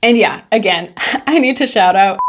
And yeah, again, I need to shout out.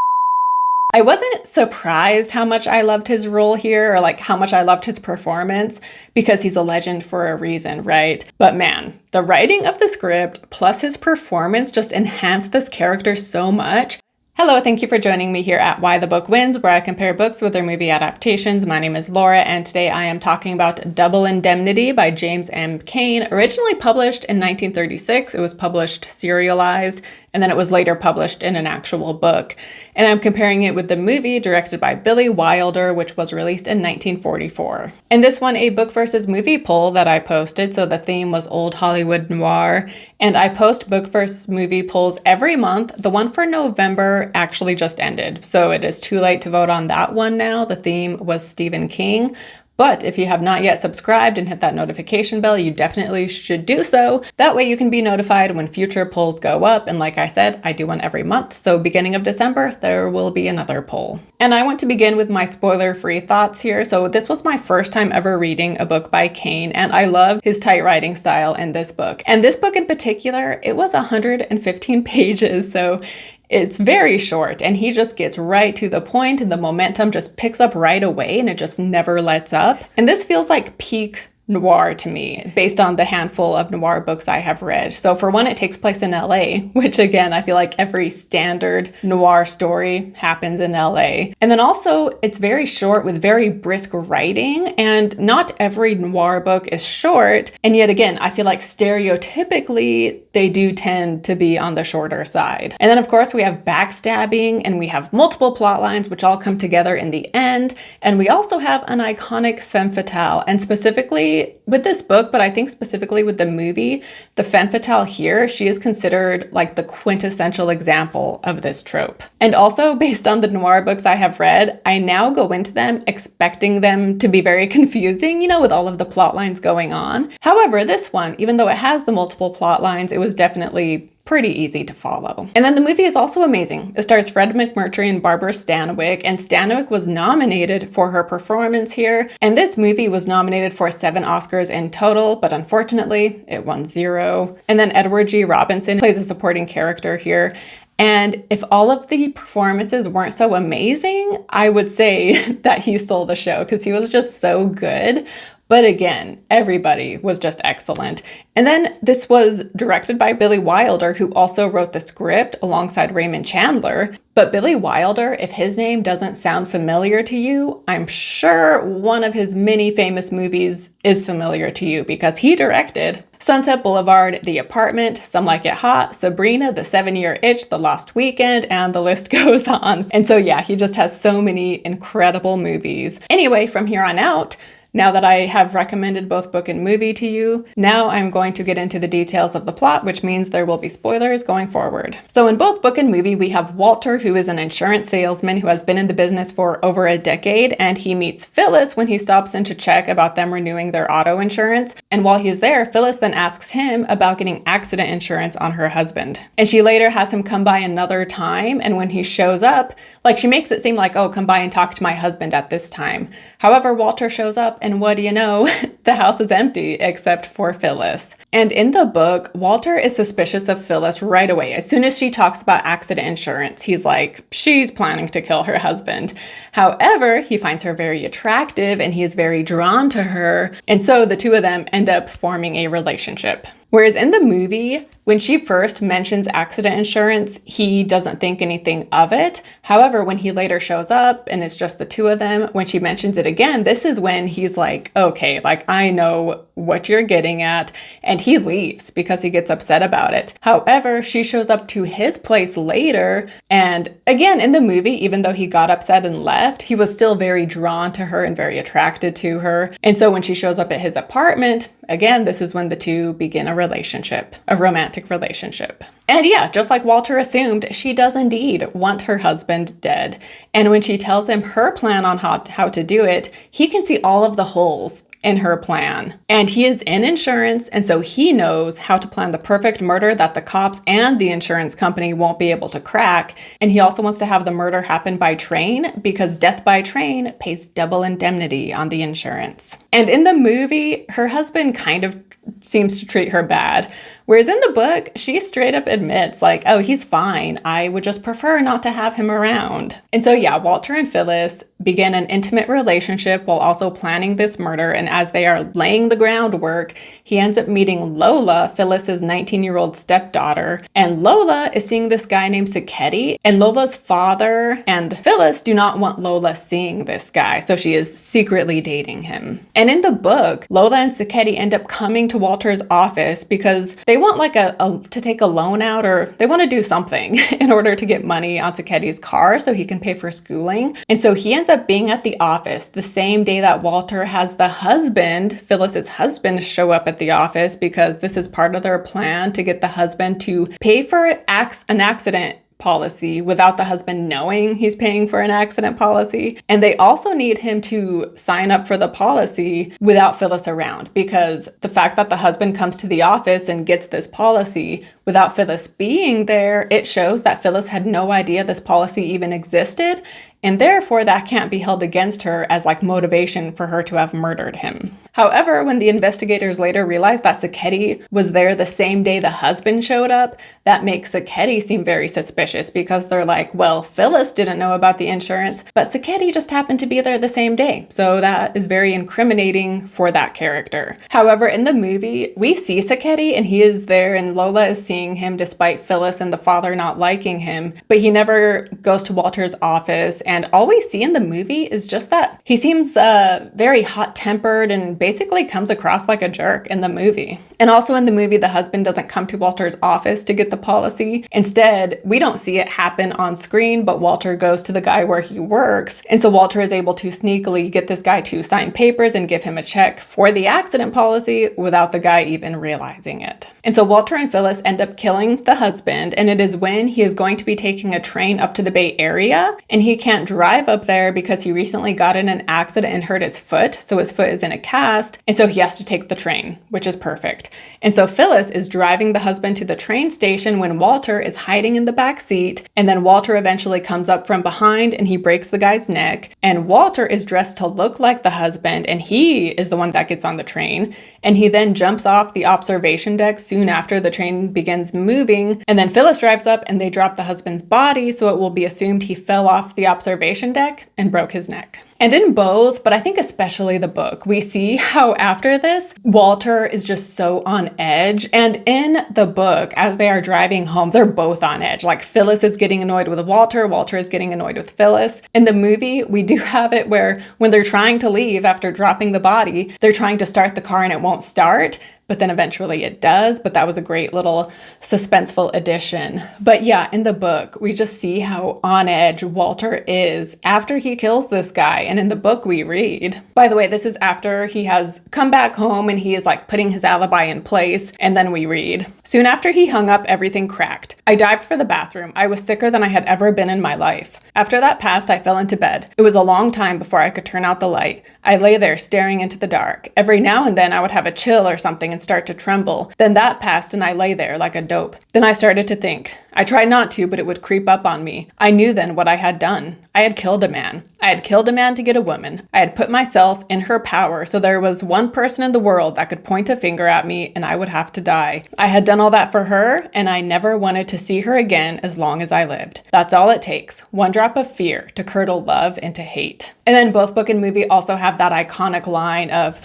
I wasn't surprised how much I loved his role here or like how much I loved his performance because he's a legend for a reason, right? But man, the writing of the script plus his performance just enhanced this character so much. Hello, thank you for joining me here at Why the Book Wins, where I compare books with their movie adaptations. My name is Laura, and today I am talking about Double Indemnity by James M. Cain. Originally published in 1936, it was published serialized, and then it was later published in an actual book. And I'm comparing it with the movie directed by Billy Wilder, which was released in 1944. And this won a book versus movie poll that I posted, so the theme was Old Hollywood Noir. And I post book versus movie polls every month. The one for November actually just ended, so it is too late to vote on that one now. The theme was Stephen King. But if you have not yet subscribed and hit that notification bell, you definitely should do so. That way you can be notified when future polls go up. And like I said, I do one every month. So beginning of December, there will be another poll. And I want to begin with my spoiler-free thoughts here. So this was my first time ever reading a book by Cain, and I love his tight writing style in this book. And this book in particular, it was 115 pages. So it's very short, and he just gets right to the point, and the momentum just picks up right away, and it just never lets up. And this feels like peak noir to me, based on the handful of noir books I have read. So for one, it takes place in LA, which again, I feel like every standard noir story happens in LA. And then also, it's very short with very brisk writing, and not every noir book is short. And yet again, I feel like stereotypically, they do tend to be on the shorter side. And then of course, we have backstabbing, and we have multiple plot lines, which all come together in the end. And we also have an iconic femme fatale, and specifically with this book, but I think specifically with the movie, the femme fatale here, she is considered like the quintessential example of this trope. And also based on the noir books I have read, I now go into them expecting them to be very confusing, with all of the plot lines going on. However, this one, even though it has the multiple plot lines, it was definitely pretty easy to follow. And then the movie is also amazing. It stars Fred McMurtry and Barbara Stanwyck, and Stanwyck was nominated for her performance here. And this movie was nominated for 7 Oscars in total, but unfortunately, it won 0. And then Edward G. Robinson plays a supporting character here. And if all of the performances weren't so amazing, I would say that he stole the show because he was just so good. But again, everybody was just excellent. And then this was directed by Billy Wilder, who also wrote the script alongside Raymond Chandler. But Billy Wilder, if his name doesn't sound familiar to you, I'm sure one of his many famous movies is familiar to you because he directed Sunset Boulevard, The Apartment, Some Like It Hot, Sabrina, The 7-Year Itch, The Lost Weekend, and the list goes on. And so yeah, he just has so many incredible movies. Anyway, from here on out, now that I have recommended both book and movie to you, now I'm going to get into the details of the plot, which means there will be spoilers going forward. So in both book and movie, we have Walter, who is an insurance salesman who has been in the business for over a decade, and he meets Phyllis when he stops in to check about them renewing their auto insurance. And while he's there, Phyllis then asks him about getting accident insurance on her husband. And she later has him come by another time, and when he shows up, she makes it seem like, oh, come by and talk to my husband at this time. However, Walter shows up, and what do you know? The house is empty except for Phyllis. And in the book, Walter is suspicious of Phyllis right away. As soon as she talks about accident insurance, he's like, she's planning to kill her husband. However, he finds her very attractive and he is very drawn to her. And so the two of them end up forming a relationship. Whereas in the movie, when she first mentions accident insurance, he doesn't think anything of it. However, when he later shows up and it's just the two of them, when she mentions it again, this is when he's like, okay, I know what you're getting at. And he leaves because he gets upset about it. However, she shows up to his place later. And again, in the movie, even though he got upset and left, he was still very drawn to her and very attracted to her. And so when she shows up at his apartment, again, this is when the two begin a relationship, a romantic relationship. And yeah, just like Walter assumed, she does indeed want her husband dead. And when she tells him her plan on how to do it, he can see all of the holes in her plan. And he is in insurance, and so he knows how to plan the perfect murder that the cops and the insurance company won't be able to crack. And he also wants to have the murder happen by train because death by train pays double indemnity on the insurance. And in the movie, her husband kind of seems to treat her bad. Whereas in the book, she straight up admits, like, oh, he's fine. I would just prefer not to have him around. And so, yeah, Walter and Phyllis begin an intimate relationship while also planning this murder. And as they are laying the groundwork, he ends up meeting Lola, Phyllis's 19-year-old stepdaughter. And Lola is seeing this guy named Sachetti. And Lola's father and Phyllis do not want Lola seeing this guy, so she is secretly dating him. And in the book, Lola and Sachetti end up coming to Walter's office because they want like to take a loan out, or they want to do something in order to get money on Sachetti's car so he can pay for schooling. And so he ends up being at the office the same day that Walter has the husband, Phyllis's husband, show up at the office, because this is part of their plan to get the husband to pay for an accident policy without the husband knowing he's paying for an accident policy. And they also need him to sign up for the policy without Phyllis around, because the fact that the husband comes to the office and gets this policy without Phyllis being there, it shows that Phyllis had no idea this policy even existed. And therefore, that can't be held against her as like motivation for her to have murdered him. However, when the investigators later realized that Sachetti was there the same day the husband showed up, that makes Sachetti seem very suspicious, because they're like, well, Phyllis didn't know about the insurance, but Sachetti just happened to be there the same day. So that is very incriminating for that character. However, in the movie, we see Sachetti and he is there, and Lola is seeing him despite Phyllis and the father not liking him, but he never goes to Walter's office. And all we see in the movie is just that he seems very hot-tempered and basically comes across like a jerk in the movie. And also in the movie, the husband doesn't come to Walter's office to get the policy. Instead, we don't see it happen on screen, but Walter goes to the guy where he works. And so Walter is able to sneakily get this guy to sign papers and give him a check for the accident policy without the guy even realizing it. And so Walter and Phyllis end up killing the husband, and it is when he is going to be taking a train up to the Bay Area, and he can't drive up there because he recently got in an accident and hurt his foot, so his foot is in a cast, and so he has to take the train, which is perfect. And so Phyllis is driving the husband to the train station when Walter is hiding in the back seat, and then Walter eventually comes up from behind and he breaks the guy's neck, and Walter is dressed to look like the husband, and he is the one that gets on the train, and he then jumps off the observation deck soon after the train begins moving, and then Phyllis drives up and they drop the husband's body, so it will be assumed he fell off the observation deck and broke his neck. And in both, but I think especially the book, we see how after this, Walter is just so on edge. And in the book, as they are driving home, they're both on edge. Like Phyllis is getting annoyed with Walter, Walter is getting annoyed with Phyllis. In the movie, we do have it where when they're trying to leave after dropping the body, they're trying to start the car and it won't start. But then eventually it does, but that was a great little suspenseful addition. But yeah, in the book, we just see how on edge Walter is after he kills this guy. And in the book we read, by the way, this is after he has come back home and he is like putting his alibi in place. And then we read, soon after he hung up, everything cracked. I dived for the bathroom. I was sicker than I had ever been in my life. After that passed, I fell into bed. It was a long time before I could turn out the light. I lay there staring into the dark. Every now and then I would have a chill or something and start to tremble. Then that passed and I lay there like a dope. Then I started to think. I tried not to, but it would creep up on me. I knew then what I had done. I had killed a man. I had killed a man to get a woman. I had put myself in her power, so there was one person in the world that could point a finger at me and I would have to die. I had done all that for her, and I never wanted to see her again as long as I lived. That's all it takes. One drop of fear to curdle love into hate. And then both book and movie also have that iconic line of,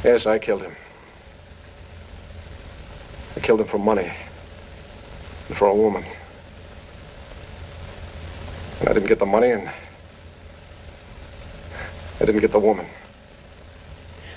yes, I killed him. I killed him for money and for a woman. And I didn't get the money and I didn't get the woman.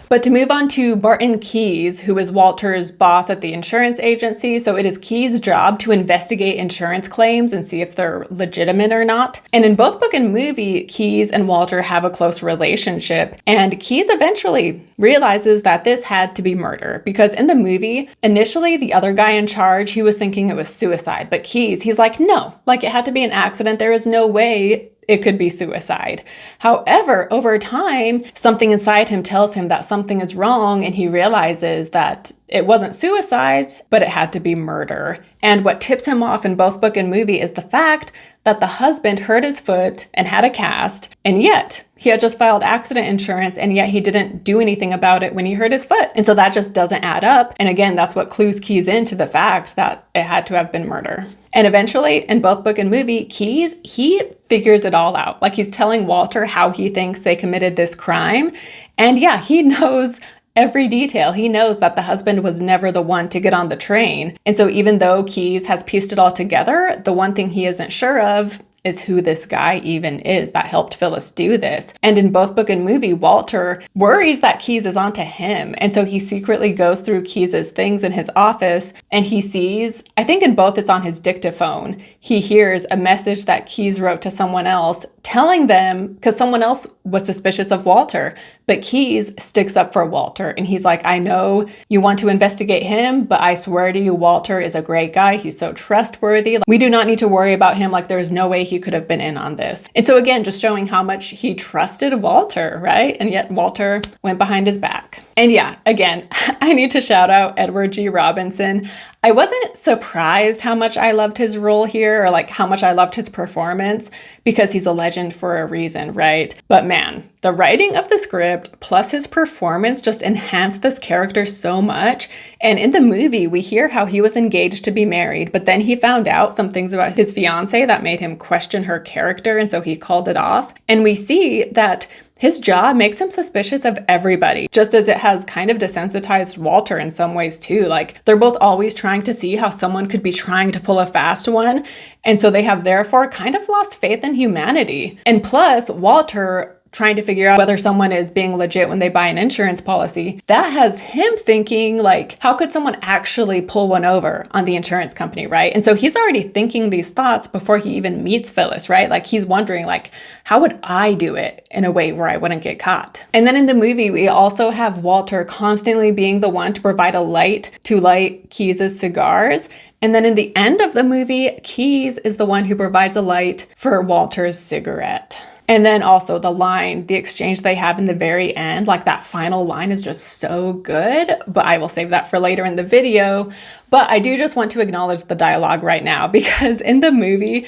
But to move on to Barton Keyes, who is Walter's boss at the insurance agency. So it is Keyes' job to investigate insurance claims and see if they're legitimate or not. And in both book and movie, Keyes and Walter have a close relationship. And Keyes eventually realizes that this had to be murder, because in the movie, initially the other guy in charge, he was thinking it was suicide. But Keyes, he's like, no, like it had to be an accident. There is no way it could be suicide. However, over time, something inside him tells him that something is wrong, and he realizes that it wasn't suicide, but it had to be murder. And what tips him off in both book and movie is the fact that the husband hurt his foot and had a cast, and yet he had just filed accident insurance, and yet he didn't do anything about it when he hurt his foot. And so that just doesn't add up. And again, that's what clues Keys into the fact that it had to have been murder. And eventually, in both book and movie, Keys, he figures it all out. Like, he's telling Walter how he thinks they committed this crime. And yeah, he knows every detail. He knows that the husband was never the one to get on the train. And so even though Keys has pieced it all together, the one thing he isn't sure of is who this guy even is that helped Phyllis do this. And in both book and movie, Walter worries that Keys is onto him. And so he secretly goes through Keys's things in his office, and he sees, I think in both it's on his dictaphone, he hears a message that Keys wrote to someone else telling them, because someone else was suspicious of Walter, but Keys sticks up for Walter. And he's like, I know you want to investigate him, but I swear to you, Walter is a great guy. He's so trustworthy. We do not need to worry about him. Like, there's no way he could have been in on this. And so again, just showing how much he trusted Walter, right? And yet Walter went behind his back. And yeah, again, I need to shout out Edward G. Robinson. I wasn't surprised how much I loved his role here, or like how much I loved his performance, because he's a legend for a reason, right? But man, the writing of the script plus his performance just enhanced this character so much. And in the movie, we hear how he was engaged to be married, but then he found out some things about his fiance that made him question her character, and so he called it off. And we see that his job makes him suspicious of everybody, just as it has kind of desensitized Walter in some ways too. Like, they're both always trying to see how someone could be trying to pull a fast one. And so they have therefore kind of lost faith in humanity. And plus, Walter trying to figure out whether someone is being legit when they buy an insurance policy, that has him thinking like, how could someone actually pull one over on the insurance company, right? And so he's already thinking these thoughts before he even meets Phyllis, right? Like, he's wondering like, how would I do it in a way where I wouldn't get caught? And then in the movie, we also have Walter constantly being the one to provide a light to light Keys's cigars. And then in the end of the movie, Keys is the one who provides a light for Walter's cigarette. And then also the exchange they have in the very end, like that final line is just so good, but I will save that for later in the video. But I do just want to acknowledge the dialogue right now, because in the movie,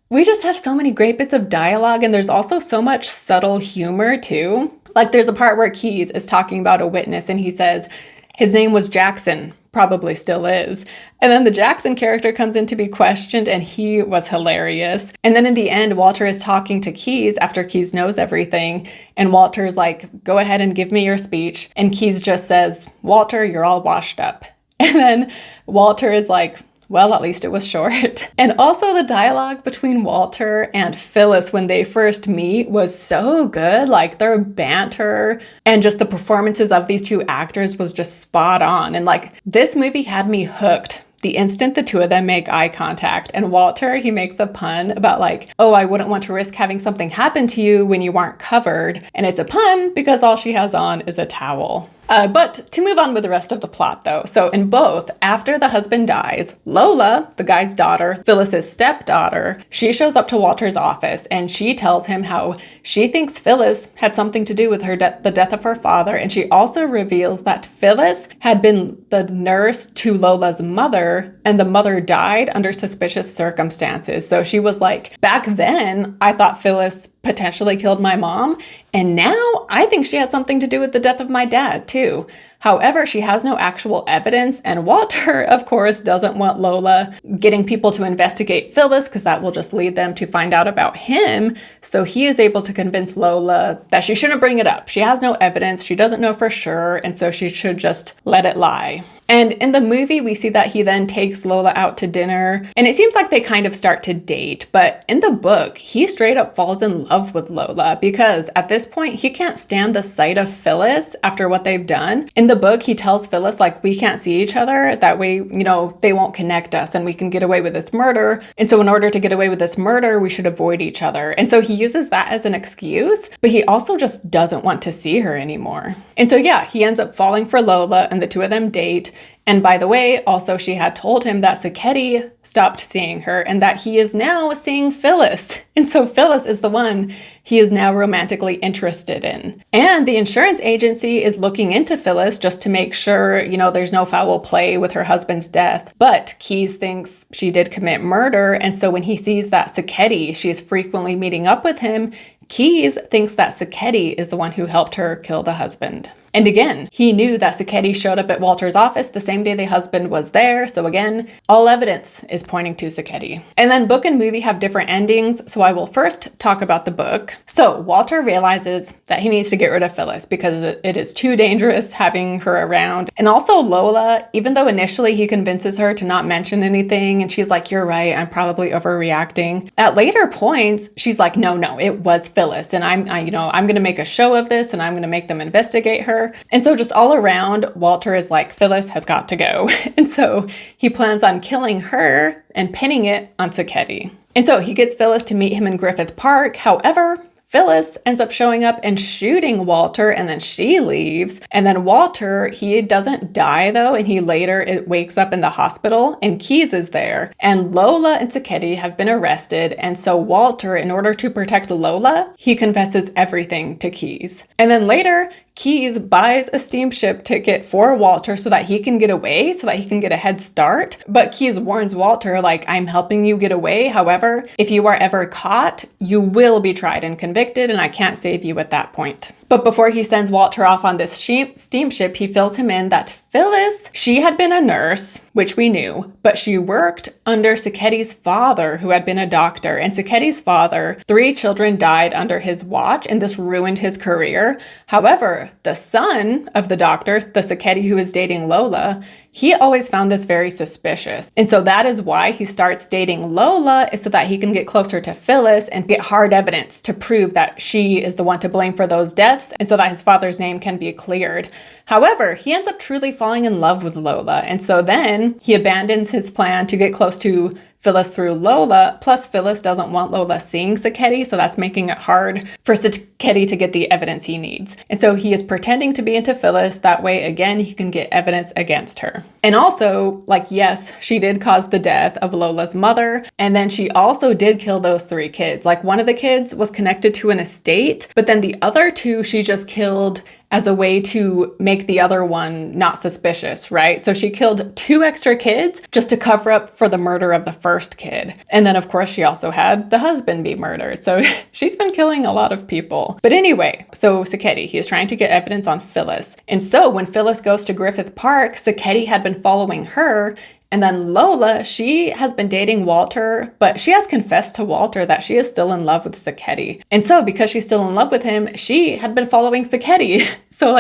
we just have so many great bits of dialogue, and there's also so much subtle humor too. Like, there's a part where Keys is talking about a witness and he says, his name was Jackson, probably still is. And then the Jackson character comes in to be questioned, and he was hilarious. And then in the end, Walter is talking to Keys after Keys knows everything. And Walter's like, go ahead and give me your speech. And Keys just says, Walter, you're all washed up. And then Walter is like, well, at least it was short. And also the dialogue between Walter and Phyllis when they first meet was so good. Like, their banter and just the performances of these two actors was just spot on. And like, this movie had me hooked the instant the two of them make eye contact. And Walter, he makes a pun about like, oh, I wouldn't want to risk having something happen to you when you aren't covered. And it's a pun because all she has on is a towel. But to move on with the rest of the plot though. So in both, after the husband dies, Lola, the guy's daughter, Phyllis's stepdaughter, she shows up to Walter's office and she tells him how she thinks Phyllis had something to do with the death of her father. And she also reveals that Phyllis had been the nurse to Lola's mother, and the mother died under suspicious circumstances. So she was like, back then, I thought Phyllis potentially killed my mom, and now I think she had something to do with the death of my dad too. However, she has no actual evidence, and Walter, of course, doesn't want Lola getting people to investigate Phyllis because that will just lead them to find out about him. So he is able to convince Lola that she shouldn't bring it up. She has no evidence, she doesn't know for sure, and so she should just let it lie. And in the movie, we see that he then takes Lola out to dinner, and it seems like they kind of start to date, but in the book, he straight up falls in love with Lola because at this point, he can't stand the sight of Phyllis after what they've done. In the book, he tells Phyllis, like, we can't see each other, that way, they won't connect us and we can get away with this murder. And so in order to get away with this murder, we should avoid each other. And so he uses that as an excuse, but he also just doesn't want to see her anymore. And so yeah, he ends up falling for Lola and the two of them date. And by the way, also she had told him that Sachetti stopped seeing her and that he is now seeing Phyllis. And so Phyllis is the one he is now romantically interested in. And the insurance agency is looking into Phyllis just to make sure, there's no foul play with her husband's death. But Keyes thinks she did commit murder. And so when he sees that Sachetti, she is frequently meeting up with him, Keyes thinks that Sachetti is the one who helped her kill the husband. And again, he knew that Sachetti showed up at Walter's office the same day the husband was there. So again, all evidence is pointing to Sachetti. And then book and movie have different endings. So I will first talk about the book. So Walter realizes that he needs to get rid of Phyllis because it is too dangerous having her around. And also Lola, even though initially he convinces her to not mention anything, and she's like, you're right, I'm probably overreacting. At later points, she's like, no, it was Phyllis. And I'm going to make a show of this and I'm going to make them investigate her. And so just all around, Walter is like, Phyllis has got to go. And so he plans on killing her and pinning it on Sachetti. And so he gets Phyllis to meet him in Griffith Park. However, Phyllis ends up showing up and shooting Walter, and then she leaves. And then Walter, he doesn't die though, and he later wakes up in the hospital, and Keyes is there. And Lola and Sachetti have been arrested, and so Walter, in order to protect Lola, he confesses everything to Keyes. And then later, Keyes buys a steamship ticket for Walter so that he can get away, so that he can get a head start. But Keyes warns Walter, like, I'm helping you get away. However, if you are ever caught, you will be tried and convicted, and I can't save you at that point. But before he sends Walter off on this steamship, he fills him in that Phyllis, she had been a nurse, which we knew, but she worked under Sachetti's father, who had been a doctor. And Sachetti's father, 3 children died under his watch, and this ruined his career. However, the son of the doctor, the Sachetti who is dating Lola, he always found this very suspicious. And so that is why he starts dating Lola, is so that he can get closer to Phyllis and get hard evidence to prove that she is the one to blame for those deaths, and so that his father's name can be cleared. However, he ends up truly falling in love with Lola, and so then he abandons his plan to get close to Phyllis through Lola, plus Phyllis doesn't want Lola seeing Sachetti, so that's making it hard for Sachetti to get the evidence he needs. And so he is pretending to be into Phyllis, that way again he can get evidence against her. And also, yes, she did cause the death of Lola's mother, and then she also did kill those 3 kids. One of the kids was connected to an estate, but then the other 2 she just killed as a way to make the other one not suspicious, right? So she killed 2 extra kids just to cover up for the murder of the first kid. And then of course she also had the husband be murdered. So she's been killing a lot of people. But anyway, so Sachetti, he is trying to get evidence on Phyllis. And so when Phyllis goes to Griffith Park, Sachetti had been following her. And then Lola, she has been dating Walter, but she has confessed to Walter that she is still in love with Sachetti. And so because she's still in love with him, she had been following Sachetti. So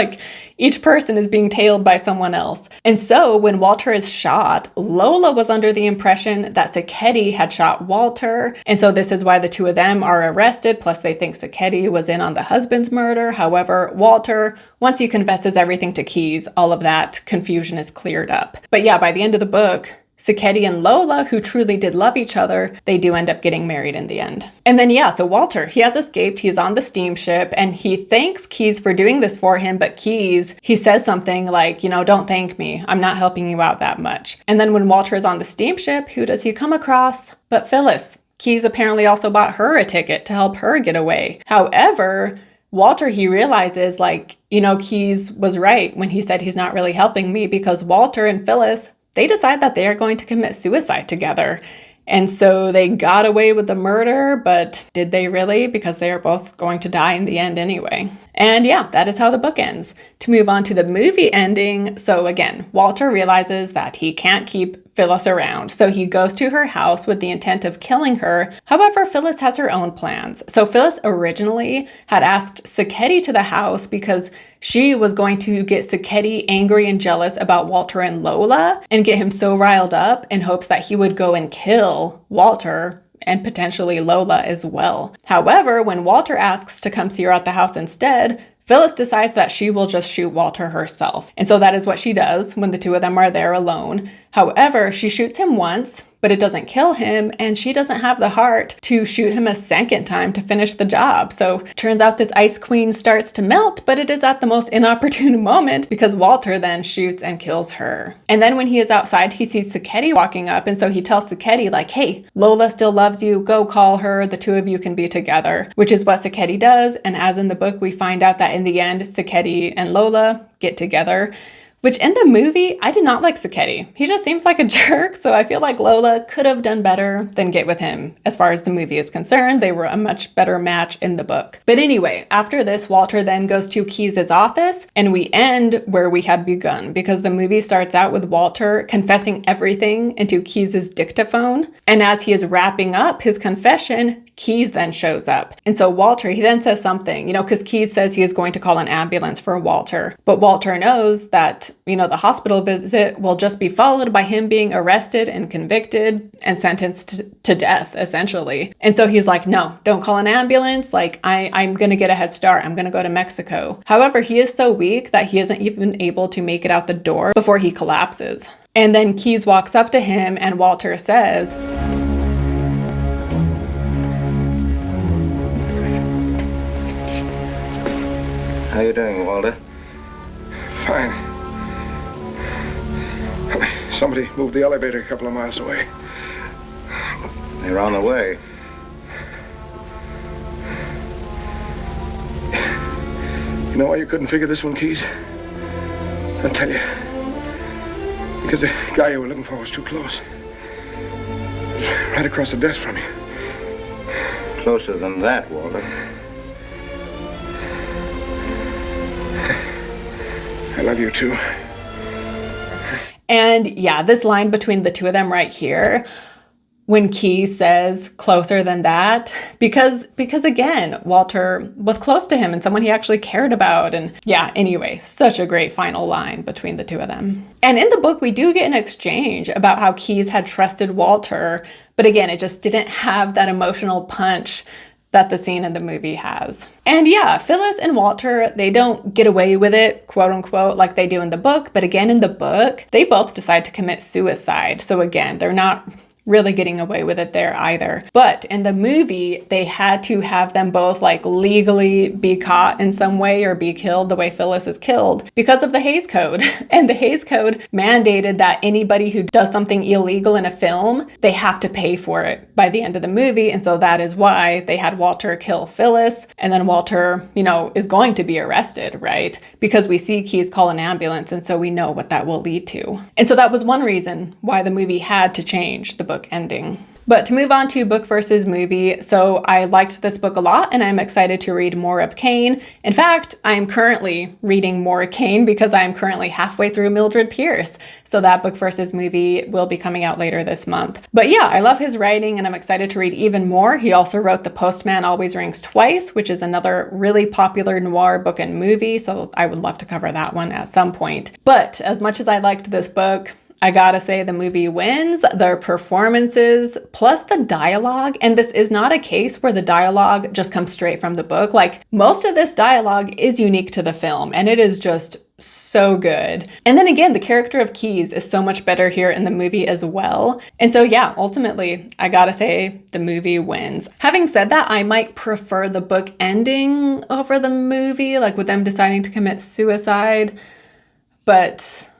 each person is being tailed by someone else. And so when Walter is shot, Lola was under the impression that Sachetti had shot Walter. And so this is why the 2 of them are arrested. Plus they think Sachetti was in on the husband's murder. However, Walter, once he confesses everything to Keyes, all of that confusion is cleared up. But yeah, by the end of the book, Sachetti and Lola, who truly did love each other, they do end up getting married in the end. And then so Walter, he has escaped, he's on the steamship, and he thanks Keyes for doing this for him, but Keyes, he says something like, don't thank me, I'm not helping you out that much. And then when Walter is on the steamship, who does he come across but Phyllis? Keyes apparently also bought her a ticket to help her get away. However, Walter, he realizes Keyes was right when he said he's not really helping me, because Walter and Phyllis, they decide that they are going to commit suicide together. And so they got away with the murder, but did they really? Because they are both going to die in the end anyway. And that is how the book ends. To move on to the movie ending, so again, Walter realizes that he can't keep Phyllis around, so he goes to her house with the intent of killing her. However, Phyllis has her own plans. So Phyllis originally had asked Sachetti to the house because she was going to get Sachetti angry and jealous about Walter and Lola and get him so riled up in hopes that he would go and kill Walter and potentially Lola as well. However, when Walter asks to come see her at the house instead, Phyllis decides that she will just shoot Walter herself. And so that is what she does when the two of them are there alone. However, she shoots him once, but it doesn't kill him, and she doesn't have the heart to shoot him a second time to finish the job. So turns out this Ice Queen starts to melt, but it is at the most inopportune moment because Walter then shoots and kills her. And then when he is outside, he sees Sachetti walking up, and so he tells Sachetti, like, hey, Lola still loves you, go call her, the two of you can be together, which is what Sachetti does. And as in the book, we find out that in the end, Sachetti and Lola get together. Which in the movie, I did not like Sachetti. He just seems like a jerk, so I feel like Lola could have done better than get with him. As far as the movie is concerned, they were a much better match in the book. But anyway, after this, Walter then goes to Keyes' office, and we end where we had begun, because the movie starts out with Walter confessing everything into Keyes' dictaphone. And as he is wrapping up his confession, Keyes then shows up. And so Walter, he then says something, because Keyes says he is going to call an ambulance for Walter. But Walter knows that, the hospital visit will just be followed by him being arrested and convicted and sentenced to death, essentially. And so he's like, no, don't call an ambulance. Like, I'm going to get a head start. I'm going to go to Mexico. However, he is so weak that he isn't even able to make it out the door before he collapses. And then Keyes walks up to him and Walter says, how you doing, Walter? Fine. Somebody moved the elevator a couple of miles away. They're on the way. You know why you couldn't figure this one, Keyes? I'll tell you. Because the guy you were looking for was too close. He was right across the desk from you. Closer than that, Walter. I love you too. And yeah, this line between the two of them right here, when Keyes says closer than that, because again, Walter was close to him and someone he actually cared about. And yeah, anyway, such a great final line between the two of them. And in the book, we do get an exchange about how Keyes had trusted Walter, but again, it just didn't have that emotional punch that the scene in the movie has. And yeah, Phyllis and Walter, they don't get away with it, quote unquote, like they do in the book. But again, in the book, they both decide to commit suicide. So again, they're not really getting away with it there either. But in the movie, they had to have them both like legally be caught in some way or be killed the way Phyllis is killed because of the Hays Code. And the Hays Code mandated that anybody who does something illegal in a film, they have to pay for it by the end of the movie. And so that is why they had Walter kill Phyllis. And then Walter, is going to be arrested, right? Because we see Keyes call an ambulance. And so we know what that will lead to. And so that was one reason why the movie had to change the book ending. But to move on to book versus movie, so I liked this book a lot and I'm excited to read more of Cain. In fact, I am currently reading more Cain because I am currently halfway through Mildred Pierce. So that book versus movie will be coming out later this month. But yeah, I love his writing and I'm excited to read even more. He also wrote The Postman Always Rings Twice, which is another really popular noir book and movie. So I would love to cover that one at some point. But as much as I liked this book, I gotta say the movie wins. Their performances plus the dialogue, and this is not a case where the dialogue just comes straight from the book. Like, most of this dialogue is unique to the film and it is just so good. And then again, the character of Keyes is so much better here in the movie as well. And so yeah, ultimately, I gotta say the movie wins. Having said that, I might prefer the book ending over the movie, like with them deciding to commit suicide, but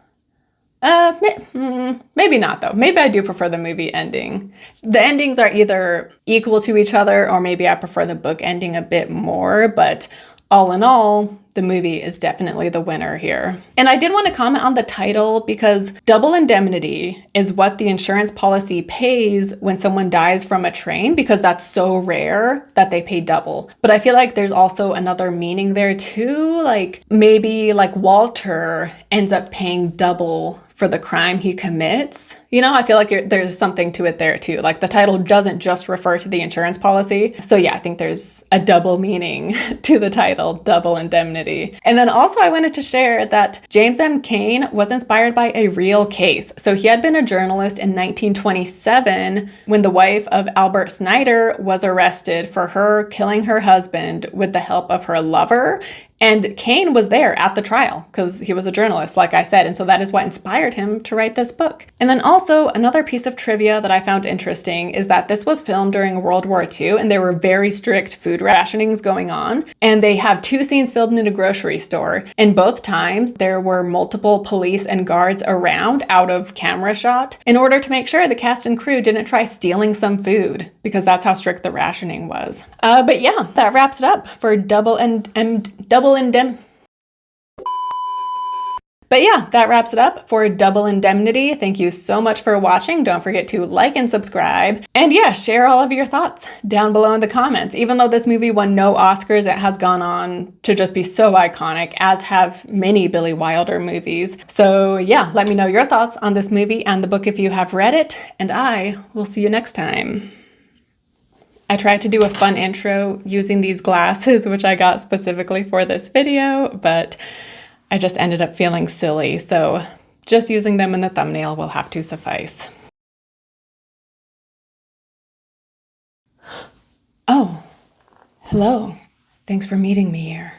maybe not though. Maybe I do prefer the movie ending. The endings are either equal to each other or maybe I prefer the book ending a bit more, but all in all, the movie is definitely the winner here. And I did want to comment on the title because double indemnity is what the insurance policy pays when someone dies from a train because that's so rare that they pay double. But I feel like there's also another meaning there too. Like maybe like Walter ends up paying double for the crime he commits You know, I feel like there's something to it there too. Like the title doesn't just refer to the insurance policy. So yeah, I think there's a double meaning to the title, Double Indemnity. And then also I wanted to share that James M. Cain was inspired by a real case. So he had been a journalist in 1927 when the wife of Albert Snyder was arrested for her killing her husband with the help of her lover. And Cain was there at the trial because he was a journalist, like I said. And so that is what inspired him to write this book. And then also another piece of trivia that I found interesting is that this was filmed during World War II and there were very strict food rationings going on. And they have 2 scenes filmed in a grocery store. And both times there were multiple police and guards around out of camera shot in order to make sure the cast and crew didn't try stealing some food because that's how strict the rationing was. But yeah, that wraps it up for But yeah, that wraps it up for Double Indemnity. Thank you so much for watching. Don't forget to like and subscribe. And yeah, share all of your thoughts down below in the comments. Even though this movie won no Oscars, it has gone on to just be so iconic, as have many Billy Wilder movies. So yeah, let me know your thoughts on this movie and the book if you have read it, and I will see you next time. I tried to do a fun intro using these glasses, which I got specifically for this video, but I just ended up feeling silly, so just using them in the thumbnail will have to suffice. Oh, hello. Thanks for meeting me here.